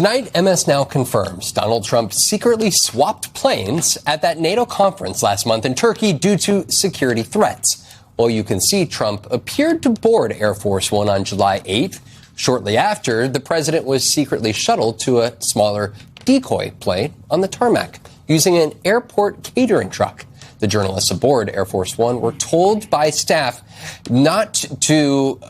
Tonight, MS Now confirms Donald Trump secretly swapped planes at that NATO conference last month in Turkey due to security threats. Well, you can see Trump appeared to board Air Force One on July 8th. Shortly after, the president was secretly shuttled to a smaller decoy plane on the tarmac using an airport catering truck. The journalists aboard Air Force One were told by staff not to,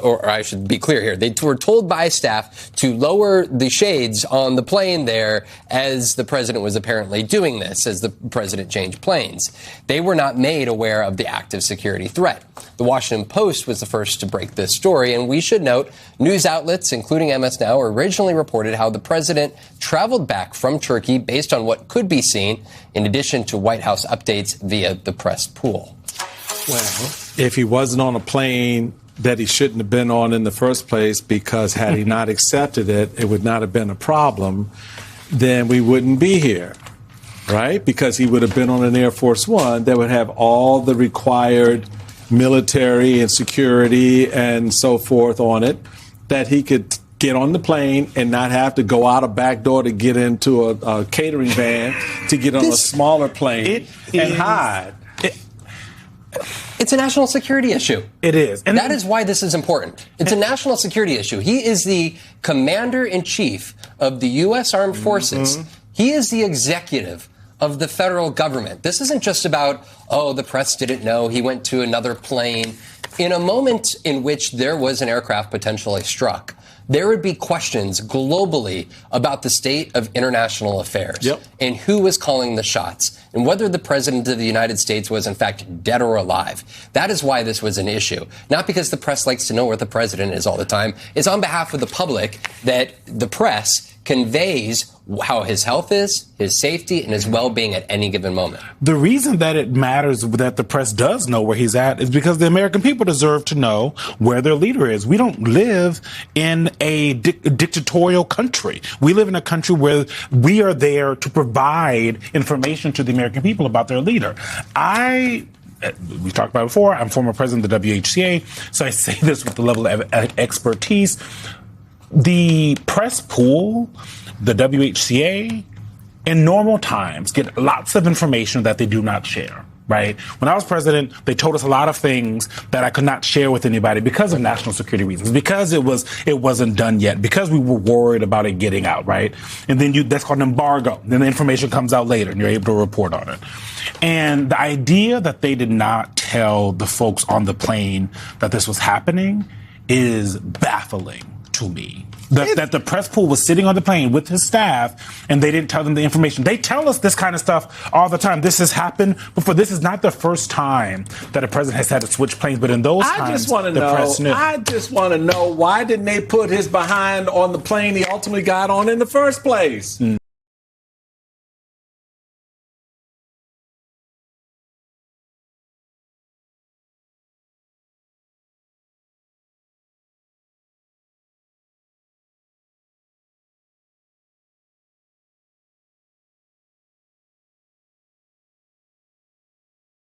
or I should be clear here, they were told by staff to lower the shades on the plane there as the president was apparently doing this, as the president changed planes. They were not made aware of the active security threat. The Washington Post was the first to break this story, and we should note news outlets, including MS Now, originally reported how the president traveled back from Turkey based on what could be seen, in addition to White House updates via the press pool. Well, if he wasn't on a plane that he shouldn't have been on in the first place, because had he not accepted it, it would not have been a problem, then we wouldn't be here, right? Because he would have been on an Air Force One that would have all the required military and security and so forth on it, that he could get on the plane and not have to go out a back door to get into a catering van to get on a smaller plane and hide. It's a national security issue. It is. And that is why this is important. It's a national security issue. He is the commander-in-chief of the U.S. Armed Forces. He is the executive of the federal government. This isn't just about, oh, the press didn't know, he went to another plane. In a moment in which there was an aircraft potentially struck, there would be questions globally about the state of international affairs and who was calling the shots and whether the president of the United States was in fact dead or alive. That is why this was an issue. Not because the press likes to know where the president is all the time. It's on behalf of the public that the press conveys how his health is, his safety, and his well-being at any given moment. The reason that it matters that the press does know where he's at is because the American people deserve to know where their leader is. We don't live in a dictatorial country. We live in a country where we are there to provide information to the American people about their leader. We talked about it before, I'm former president of the WHCA, so I say this with the level of expertise. The press pool, the WHCA, in normal times get lots of information that they do not share, right? When I was president, they told us a lot of things that I could not share with anybody because of national security reasons, because it wasn't done yet, because we were worried about it getting out, right? And then that's called an embargo. Then the information comes out later and you're able to report on it. And the idea that they did not tell the folks on the plane that this was happening is baffling to me. That the press pool was sitting on the plane with his staff and they didn't tell them the information. They tell us this kind of stuff all the time. This has happened before. This is not the first time that a president has had to switch planes, but in those times, press knew. I just want to know, why didn't they put his behind on the plane he ultimately got on in the first place?